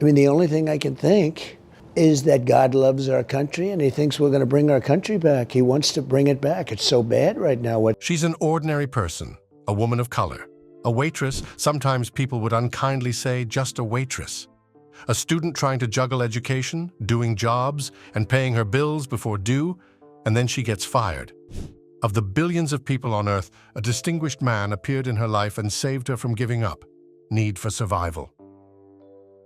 I mean, the only thing I can think is that God loves our country and he thinks we're going to bring our country back. He wants to bring it back. It's so bad right now. She's an ordinary person, a woman of color, a waitress. Sometimes people would unkindly say just a waitress. A student trying to juggle education, doing jobs, and paying her bills before due, and then she gets fired. Of the billions of people on Earth, a distinguished man appeared in her life and saved her from giving up. Need for survival.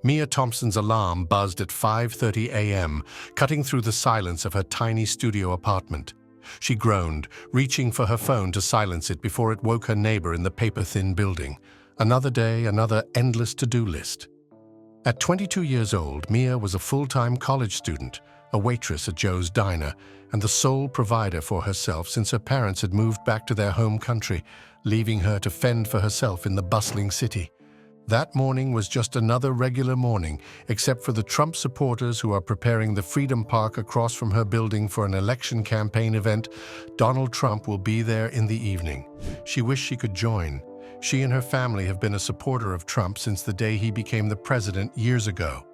Mia Thompson's alarm buzzed at 5:30 a.m., cutting through the silence of her tiny studio apartment. She groaned, reaching for her phone to silence it before it woke her neighbor in the paper-thin building. Another day, another endless to-do list. At 22 years old, Mia was a full-time college student, a waitress at Joe's Diner, and the sole provider for herself since her parents had moved back to their home country, leaving her to fend for herself in the bustling city. That morning was just another regular morning, except for the Trump supporters who are preparing the Freedom Park across from her building for an election campaign event. Donald Trump will be there in the evening. She wished she could join. She and her family have been a supporter of Trump since the day he became the president years ago.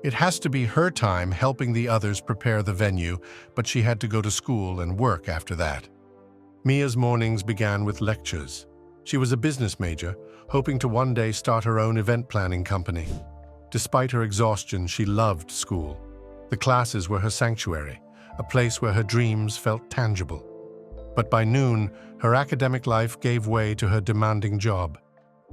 It has to be her time helping the others prepare the venue, but she had to go to school and work after that. Mia's mornings began with lectures. She was a business major, hoping to one day start her own event planning company. Despite her exhaustion, she loved school. The classes were her sanctuary, a place where her dreams felt tangible. But by noon, her academic life gave way to her demanding job.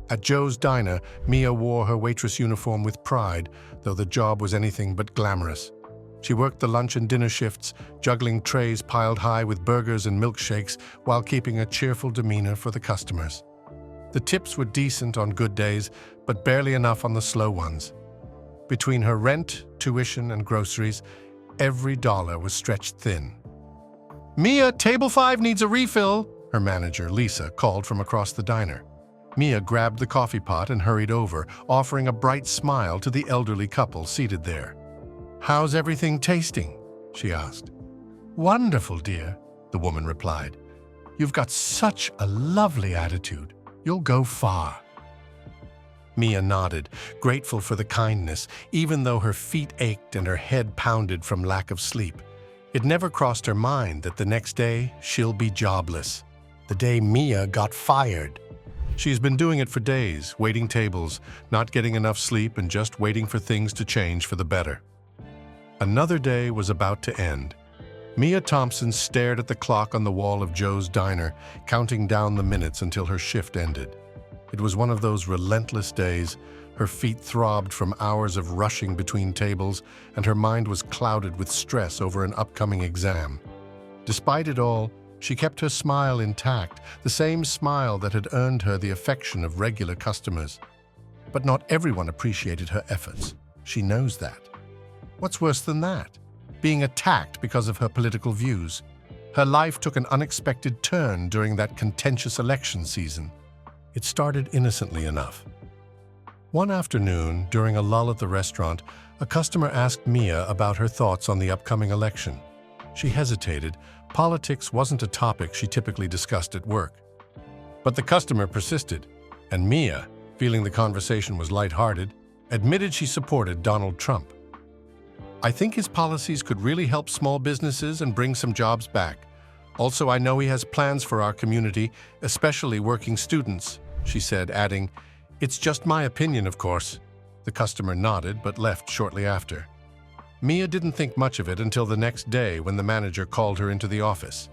At Joe's Diner, Mia wore her waitress uniform with pride, though the job was anything but glamorous. She worked the lunch and dinner shifts, juggling trays piled high with burgers and milkshakes while keeping a cheerful demeanor for the customers. The tips were decent on good days, but barely enough on the slow ones. Between her rent, tuition, and groceries, every dollar was stretched thin. "Mia, table 5 needs a refill," her manager, Lisa, called from across the diner. Mia grabbed the coffee pot and hurried over, offering a bright smile to the elderly couple seated there. "How's everything tasting?" she asked. "Wonderful, dear," the woman replied. "You've got such a lovely attitude. You'll go far." Mia nodded, grateful for the kindness, even though her feet ached and her head pounded from lack of sleep. It never crossed her mind that the next day she'll be jobless. The day Mia got fired. She's been doing it for days, waiting tables, not getting enough sleep, and just waiting for things to change for the better. Another day was about to end. Mia Thompson stared at the clock on the wall of Joe's Diner, counting down the minutes until her shift ended. It was one of those relentless days. Her feet throbbed from hours of rushing between tables, and her mind was clouded with stress over an upcoming exam. Despite it all, she kept her smile intact, the same smile that had earned her the affection of regular customers. But not everyone appreciated her efforts. She knows that. What's worse than that? Being attacked because of her political views. Her life took an unexpected turn during that contentious election season. It started innocently enough. One afternoon, during a lull at the restaurant, a customer asked Mia about her thoughts on the upcoming election. She hesitated. Politics wasn't a topic she typically discussed at work. But the customer persisted, and Mia, feeling the conversation was lighthearted, admitted she supported Donald Trump. "I think his policies could really help small businesses and bring some jobs back. Also, I know he has plans for our community, especially working students," she said, adding, "It's just my opinion, of course." The customer nodded but left shortly after. Mia didn't think much of it until the next day when the manager called her into the office.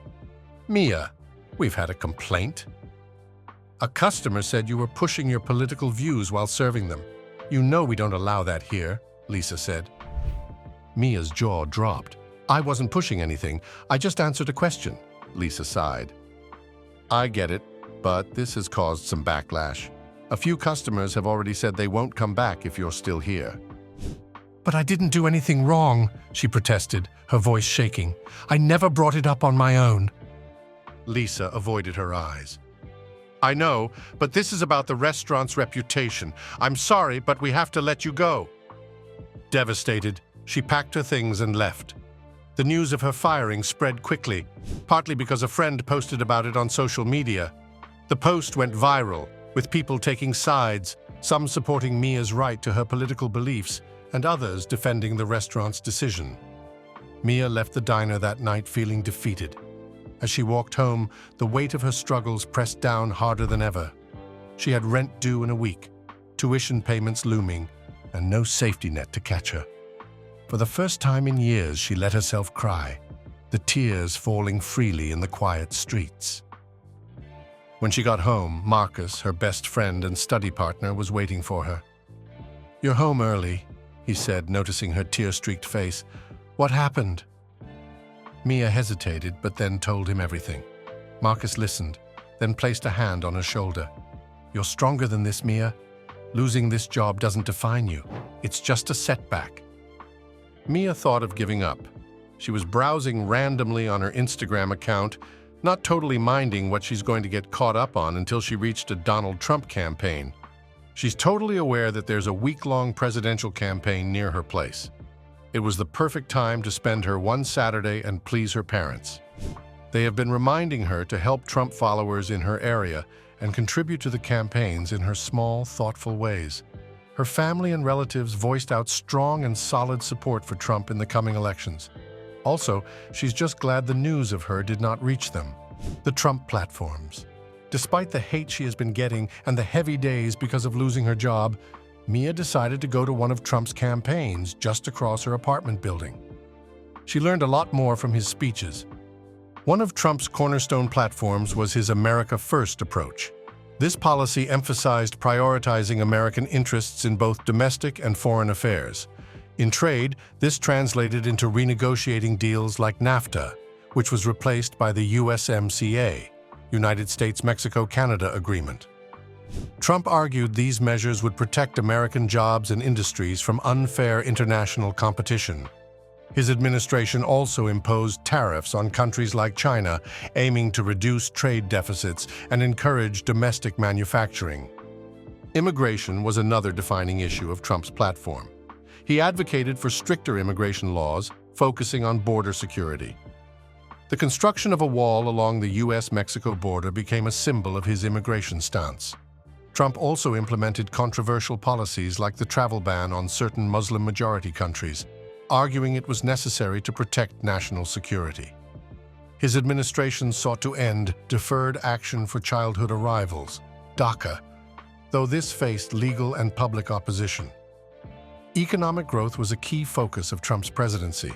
"Mia, we've had a complaint. A customer said you were pushing your political views while serving them. You know we don't allow that here," Lisa said. Mia's jaw dropped. "I wasn't pushing anything. I just answered a question," Lisa sighed. "I get it, but this has caused some backlash. A few customers have already said they won't come back if you're still here." "But I didn't do anything wrong," she protested, her voice shaking. "I never brought it up on my own." Lisa avoided her eyes. "I know, but this is about the restaurant's reputation. I'm sorry, but we have to let you go." Devastated, she packed her things and left. The news of her firing spread quickly, partly because a friend posted about it on social media. The post went viral, with people taking sides, some supporting Mia's right to her political beliefs, and others defending the restaurant's decision. Mia left the diner that night feeling defeated. As she walked home, the weight of her struggles pressed down harder than ever. She had rent due in a week, tuition payments looming, and no safety net to catch her. For the first time in years, she let herself cry, the tears falling freely in the quiet streets. When she got home, Marcus, her best friend and study partner, was waiting for her. "You're home early," he said, noticing her tear-streaked face. "What happened?" Mia hesitated, but then told him everything. Marcus listened, then placed a hand on her shoulder. "You're stronger than this, Mia. Losing this job doesn't define you. It's just a setback." Mia thought of giving up. She was browsing randomly on her Instagram account, not totally minding what she's going to get caught up on until she reached a Donald Trump campaign. She's totally aware that there's a week-long presidential campaign near her place. It was the perfect time to spend her one Saturday and please her parents. They have been reminding her to help Trump followers in her area and contribute to the campaigns in her small, thoughtful ways. Her family and relatives voiced out strong and solid support for Trump in the coming elections. Also, she's just glad the news of her did not reach them. The Trump platforms. Despite the hate she has been getting and the heavy days because of losing her job, Mia decided to go to one of Trump's campaigns just across her apartment building. She learned a lot more from his speeches. One of Trump's cornerstone platforms was his America First approach. This policy emphasized prioritizing American interests in both domestic and foreign affairs. In trade, this translated into renegotiating deals like NAFTA, which was replaced by the USMCA, United States-Mexico-Canada Agreement. Trump argued these measures would protect American jobs and industries from unfair international competition. His administration also imposed tariffs on countries like China, aiming to reduce trade deficits and encourage domestic manufacturing. Immigration was another defining issue of Trump's platform. He advocated for stricter immigration laws, focusing on border security. The construction of a wall along the U.S.-Mexico border became a symbol of his immigration stance. Trump also implemented controversial policies like the travel ban on certain Muslim-majority countries, arguing it was necessary to protect national security. His administration sought to end Deferred Action for Childhood Arrivals, DACA, though this faced legal and public opposition. Economic growth was a key focus of Trump's presidency.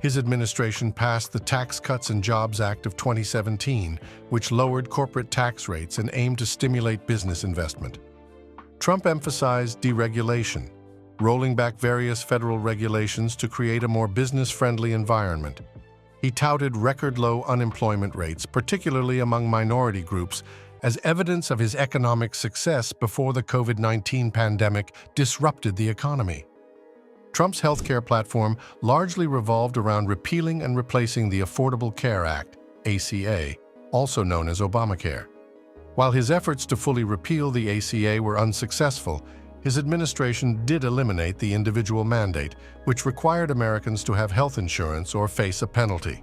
His administration passed the Tax Cuts and Jobs Act of 2017, which lowered corporate tax rates and aimed to stimulate business investment. Trump emphasized deregulation, rolling back various federal regulations to create a more business-friendly environment. He touted record-low unemployment rates, particularly among minority groups, as evidence of his economic success before the COVID-19 pandemic disrupted the economy. Trump's healthcare platform largely revolved around repealing and replacing the Affordable Care Act, ACA, also known as Obamacare. While his efforts to fully repeal the ACA were unsuccessful, his administration did eliminate the individual mandate, which required Americans to have health insurance or face a penalty.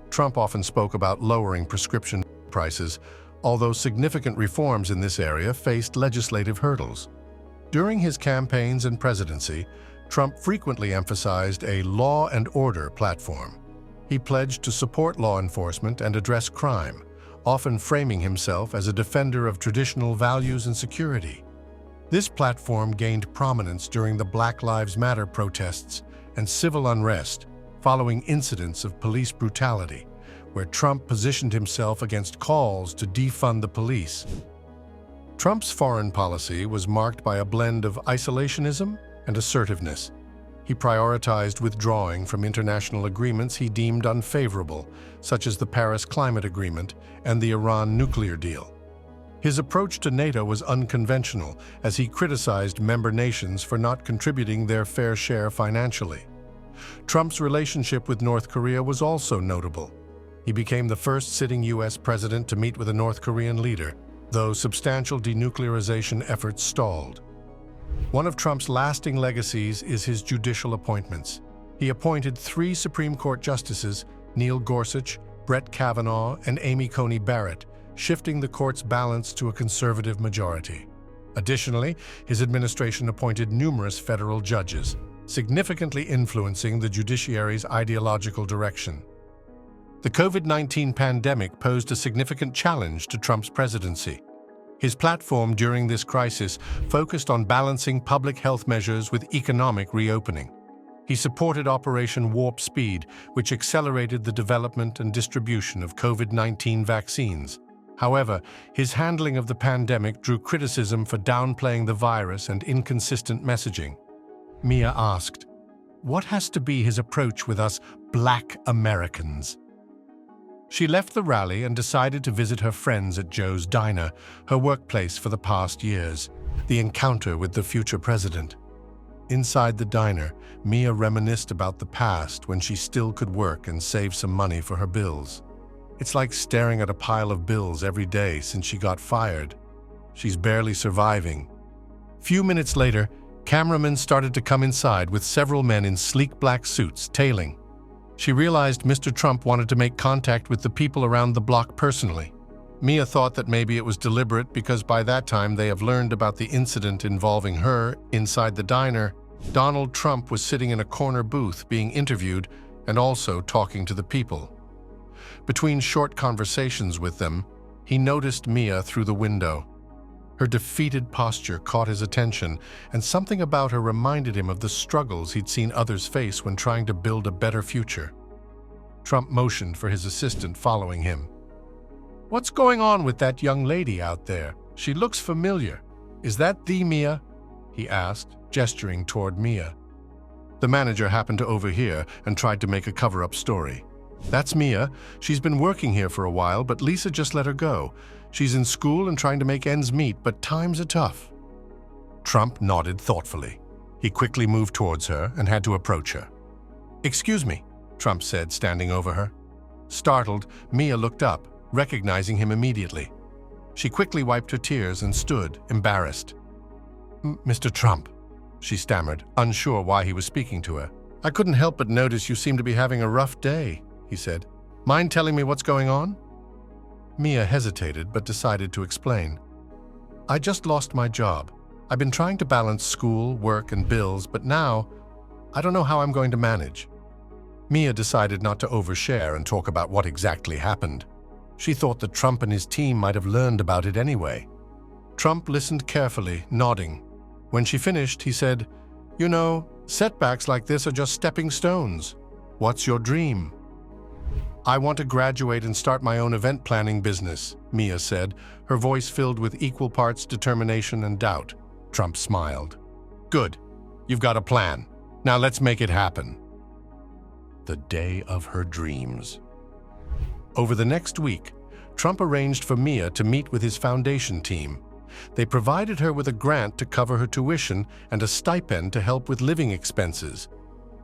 Trump often spoke about lowering prescription prices, although significant reforms in this area faced legislative hurdles. During his campaigns and presidency, Trump frequently emphasized a law and order platform. He pledged to support law enforcement and address crime, often framing himself as a defender of traditional values and security. This platform gained prominence during the Black Lives Matter protests and civil unrest following incidents of police brutality, where Trump positioned himself against calls to defund the police. Trump's foreign policy was marked by a blend of isolationism and assertiveness. He prioritized withdrawing from international agreements he deemed unfavorable, such as the Paris Climate Agreement and the Iran nuclear deal. His approach to NATO was unconventional, as he criticized member nations for not contributing their fair share financially. Trump's relationship with North Korea was also notable. He became the first sitting U.S. president to meet with a North Korean leader, though substantial denuclearization efforts stalled. One of Trump's lasting legacies is his judicial appointments. He appointed 3 Supreme Court justices, Neil Gorsuch, Brett Kavanaugh, and Amy Coney Barrett, shifting the court's balance to a conservative majority. Additionally, his administration appointed numerous federal judges, significantly influencing the judiciary's ideological direction. The COVID-19 pandemic posed a significant challenge to Trump's presidency. His platform during this crisis focused on balancing public health measures with economic reopening. He supported Operation Warp Speed, which accelerated the development and distribution of COVID-19 vaccines. However, his handling of the pandemic drew criticism for downplaying the virus and inconsistent messaging. Mia asked, "What has to be his approach with us Black Americans?" She left the rally and decided to visit her friends at Joe's Diner, her workplace for the past years, the encounter with the future president. Inside the diner, Mia reminisced about the past when she still could work and save some money for her bills. It's like staring at a pile of bills every day since she got fired. She's barely surviving. Few minutes later, cameramen started to come inside with several men in sleek black suits tailing. She realized Mr. Trump wanted to make contact with the people around the block personally. Mia thought that maybe it was deliberate because by that time they have learned about the incident involving her inside the diner. Donald Trump was sitting in a corner booth being interviewed and also talking to the people. Between short conversations with them, he noticed Mia through the window. Her defeated posture caught his attention, and something about her reminded him of the struggles he'd seen others face when trying to build a better future. Trump motioned for his assistant following him. "What's going on with that young lady out there? She looks familiar. Is that the Mia?" he asked, gesturing toward Mia. The manager happened to overhear and tried to make a cover-up story. "That's Mia. She's been working here for a while, but Lisa just let her go. She's in school and trying to make ends meet, but times are tough." Trump nodded thoughtfully. He quickly moved towards her and had to approach her. "Excuse me," Trump said, standing over her. Startled, Mia looked up, recognizing him immediately. She quickly wiped her tears and stood, embarrassed. "Mr. Trump," she stammered, unsure why he was speaking to her. "I couldn't help but notice you seem to be having a rough day," he said. "Mind telling me what's going on?" Mia hesitated but decided to explain. "I just lost my job. I've been trying to balance school, work, and bills, but now I don't know how I'm going to manage." Mia decided not to overshare and talk about what exactly happened. She thought that Trump and his team might have learned about it anyway. Trump listened carefully, nodding. When she finished, he said, "You know, setbacks like this are just stepping stones. What's your dream?" "I want to graduate and start my own event planning business," Mia said, her voice filled with equal parts determination and doubt. Trump smiled. "Good. You've got a plan. Now let's make it happen." The day of her dreams. Over the next week, Trump arranged for Mia to meet with his foundation team. They provided her with a grant to cover her tuition and a stipend to help with living expenses.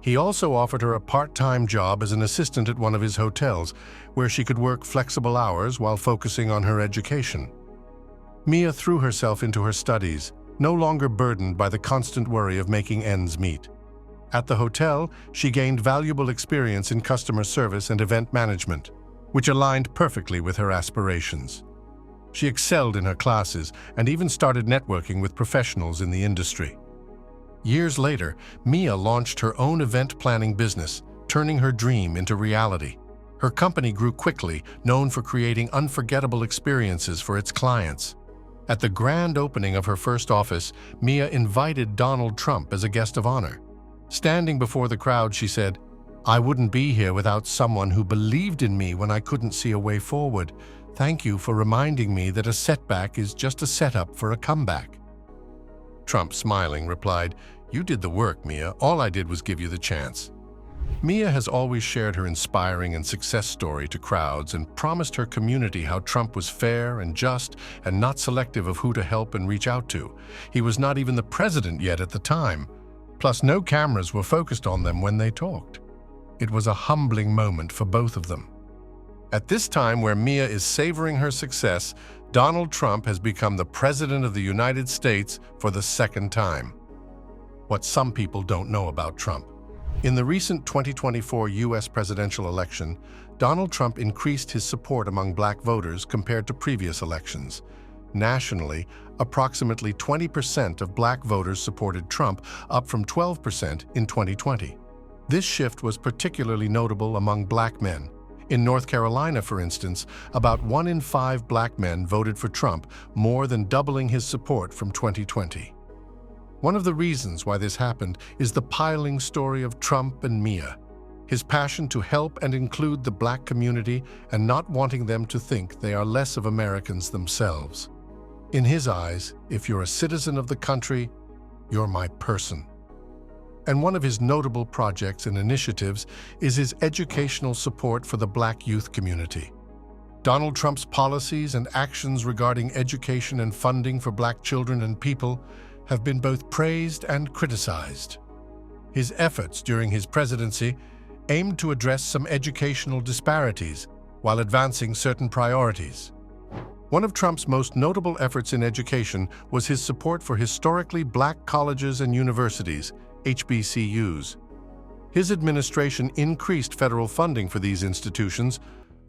He also offered her a part-time job as an assistant at one of his hotels, where she could work flexible hours while focusing on her education. Mia threw herself into her studies, no longer burdened by the constant worry of making ends meet. At the hotel, she gained valuable experience in customer service and event management, which aligned perfectly with her aspirations. She excelled in her classes and even started networking with professionals in the industry. Years later, Mia launched her own event planning business, turning her dream into reality. Her company grew quickly, known for creating unforgettable experiences for its clients. At the grand opening of her first office, Mia invited Donald Trump as a guest of honor. Standing before the crowd, she said, "I wouldn't be here without someone who believed in me when I couldn't see a way forward. Thank you for reminding me that a setback is just a setup for a comeback." Trump, smiling, replied, "You did the work, Mia. All I did was give you the chance." Mia has always shared her inspiring and success story to crowds and promised her community how Trump was fair and just and not selective of who to help and reach out to. He was not even the president yet at the time. Plus, no cameras were focused on them when they talked. It was a humbling moment for both of them. At this time where Mia is savoring her success, Donald Trump has become the President of the United States for the second time. What some people don't know about Trump. In the recent 2024 U.S. presidential election, Donald Trump increased his support among black voters compared to previous elections. Nationally, approximately 20% of black voters supported Trump, up from 12% in 2020. This shift was particularly notable among black men. In North Carolina, for instance, about 1 in 5 black men voted for Trump, more than doubling his support from 2020. One of the reasons why this happened is the piling story of Trump and Mia. His passion to help and include the black community and not wanting them to think they are less of Americans themselves. In his eyes, if you're a citizen of the country, you're my person. And one of his notable projects and initiatives is his educational support for the black youth community. Donald Trump's policies and actions regarding education and funding for black children and people have been both praised and criticized. His efforts during his presidency aimed to address some educational disparities while advancing certain priorities. One of Trump's most notable efforts in education was his support for historically black colleges and universities, HBCUs. His administration increased federal funding for these institutions,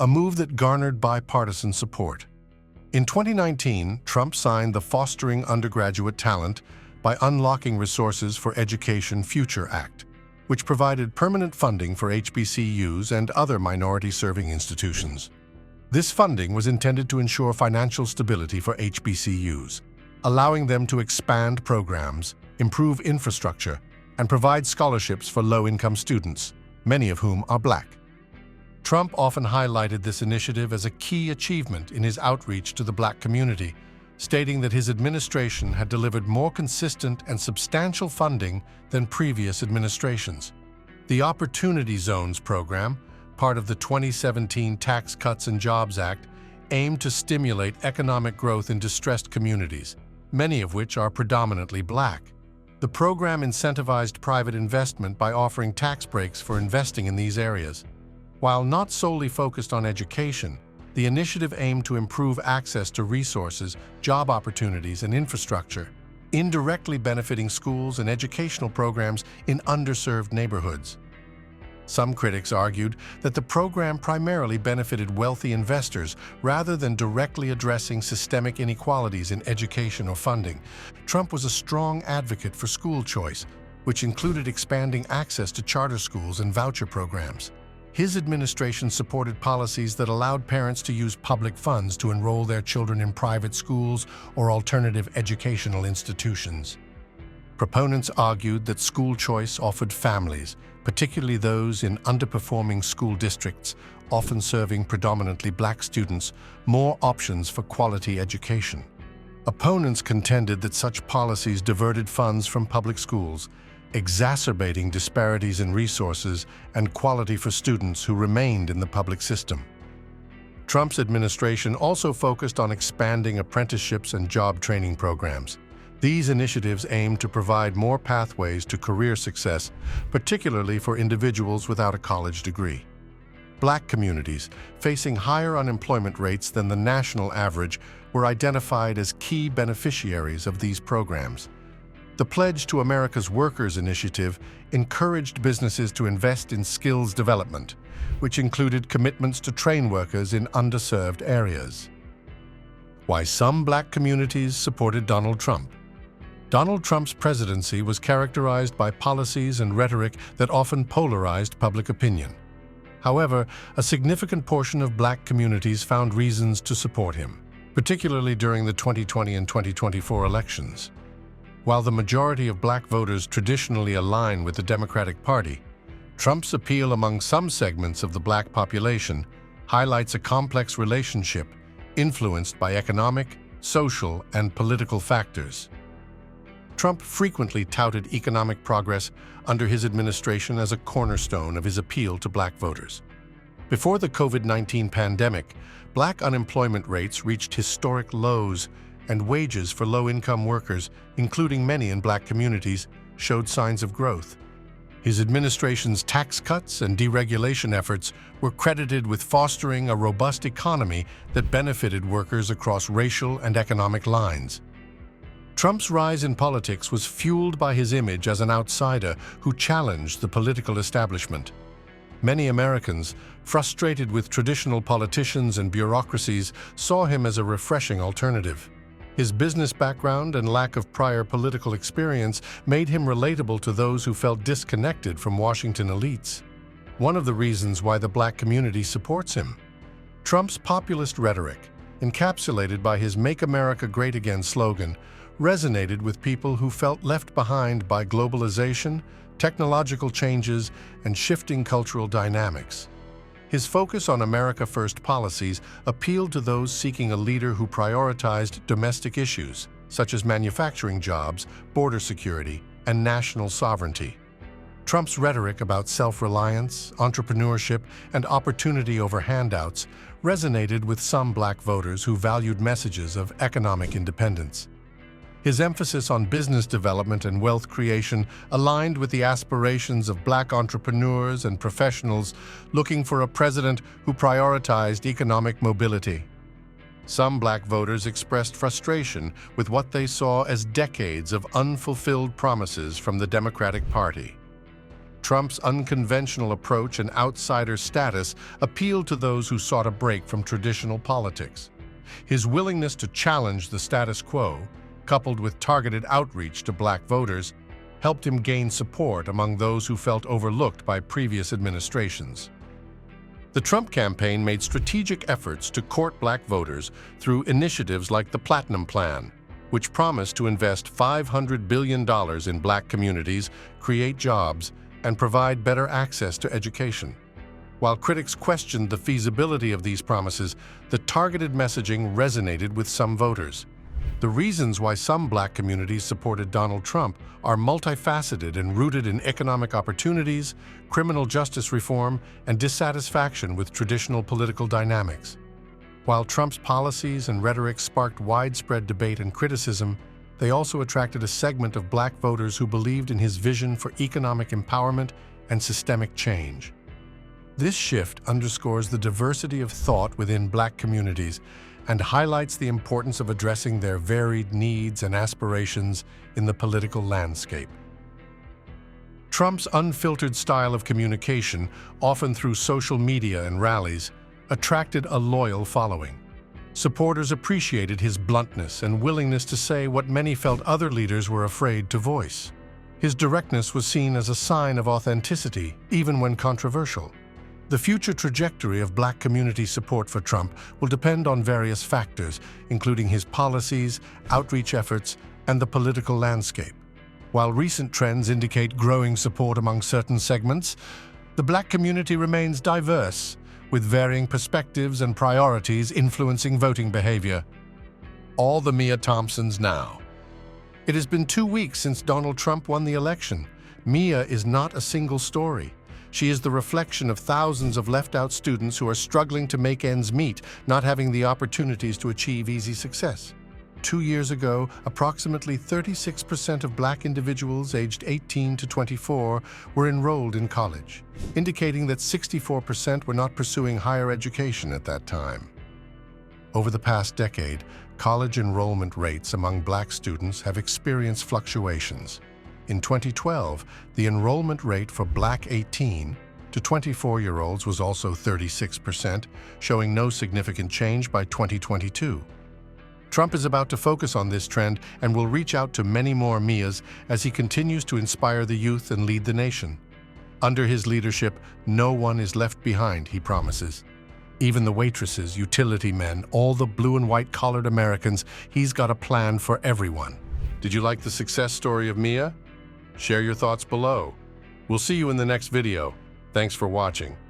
a move that garnered bipartisan support. In 2019, Trump signed the Fostering Undergraduate Talent by Unlocking Resources for Education Future Act, which provided permanent funding for HBCUs and other minority-serving institutions. This funding was intended to ensure financial stability for HBCUs, allowing them to expand programs, improve infrastructure, and provide scholarships for low-income students, many of whom are black. Trump often highlighted this initiative as a key achievement in his outreach to the black community, stating that his administration had delivered more consistent and substantial funding than previous administrations. The Opportunity Zones program, part of the 2017 Tax Cuts and Jobs Act, aimed to stimulate economic growth in distressed communities, many of which are predominantly black. The program incentivized private investment by offering tax breaks for investing in these areas. While not solely focused on education, the initiative aimed to improve access to resources, job opportunities, and infrastructure, indirectly benefiting schools and educational programs in underserved neighborhoods. Some critics argued that the program primarily benefited wealthy investors rather than directly addressing systemic inequalities in education or funding. Trump was a strong advocate for school choice, which included expanding access to charter schools and voucher programs. His administration supported policies that allowed parents to use public funds to enroll their children in private schools or alternative educational institutions. Proponents argued that school choice offered families, particularly those in underperforming school districts, often serving predominantly black students, more options for quality education. Opponents contended that such policies diverted funds from public schools, exacerbating disparities in resources and quality for students who remained in the public system. Trump's administration also focused on expanding apprenticeships and job training programs. These initiatives aimed to provide more pathways to career success, particularly for individuals without a college degree. Black communities, facing higher unemployment rates than the national average, were identified as key beneficiaries of these programs. The Pledge to America's Workers initiative encouraged businesses to invest in skills development, which included commitments to train workers in underserved areas. Why some black communities supported Donald Trump. Donald Trump's presidency was characterized by policies and rhetoric that often polarized public opinion. However, a significant portion of black communities found reasons to support him, particularly during the 2020 and 2024 elections. While the majority of black voters traditionally align with the Democratic Party, Trump's appeal among some segments of the black population highlights a complex relationship influenced by economic, social, and political factors. Trump frequently touted economic progress under his administration as a cornerstone of his appeal to black voters. Before the COVID-19 pandemic, black unemployment rates reached historic lows, and wages for low-income workers, including many in black communities, showed signs of growth. His administration's tax cuts and deregulation efforts were credited with fostering a robust economy that benefited workers across racial and economic lines. Trump's rise in politics was fueled by his image as an outsider who challenged the political establishment. Many Americans, frustrated with traditional politicians and bureaucracies, saw him as a refreshing alternative. His business background and lack of prior political experience made him relatable to those who felt disconnected from Washington elites. One of the reasons why the Black community supports him. Trump's populist rhetoric, encapsulated by his Make America Great Again slogan, resonated with people who felt left behind by globalization, technological changes, and shifting cultural dynamics. His focus on America First policies appealed to those seeking a leader who prioritized domestic issues, such as manufacturing jobs, border security, and national sovereignty. Trump's rhetoric about self-reliance, entrepreneurship, and opportunity over handouts resonated with some Black voters who valued messages of economic independence. His emphasis on business development and wealth creation aligned with the aspirations of Black entrepreneurs and professionals looking for a president who prioritized economic mobility. Some Black voters expressed frustration with what they saw as decades of unfulfilled promises from the Democratic Party. Trump's unconventional approach and outsider status appealed to those who sought a break from traditional politics. His willingness to challenge the status quo, coupled with targeted outreach to Black voters, helped him gain support among those who felt overlooked by previous administrations. The Trump campaign made strategic efforts to court Black voters through initiatives like the Platinum Plan, which promised to invest $500 billion in Black communities, create jobs, and provide better access to education. While critics questioned the feasibility of these promises, the targeted messaging resonated with some voters. The reasons why some Black communities supported Donald Trump are multifaceted and rooted in economic opportunities, criminal justice reform, and dissatisfaction with traditional political dynamics. While Trump's policies and rhetoric sparked widespread debate and criticism, they also attracted a segment of Black voters who believed in his vision for economic empowerment and systemic change. This shift underscores the diversity of thought within Black communities and highlights the importance of addressing their varied needs and aspirations in the political landscape. Trump's unfiltered style of communication, often through social media and rallies, attracted a loyal following. Supporters appreciated his bluntness and willingness to say what many felt other leaders were afraid to voice. His directness was seen as a sign of authenticity, even when controversial. The future trajectory of Black community support for Trump will depend on various factors, including his policies, outreach efforts, and the political landscape. While recent trends indicate growing support among certain segments, the Black community remains diverse, with varying perspectives and priorities influencing voting behavior. All the Mia Thompsons now. It has been 2 weeks since Donald Trump won the election. Mia is not a single story. She is the reflection of thousands of left-out students who are struggling to make ends meet, not having the opportunities to achieve easy success. 2 years ago, approximately 36% of Black individuals aged 18 to 24 were enrolled in college, indicating that 64% were not pursuing higher education at that time. Over the past decade, college enrollment rates among Black students have experienced fluctuations. In 2012, the enrollment rate for Black 18 to 24-year-olds was also 36%, showing no significant change by 2022. Trump is about to focus on this trend and will reach out to many more Mias as he continues to inspire the youth and lead the nation. Under his leadership, no one is left behind, he promises. Even the waitresses, utility men, all the blue and white collared Americans, he's got a plan for everyone. Did you like the success story of Mia? Share your thoughts below. We'll see you in the next video. Thanks for watching.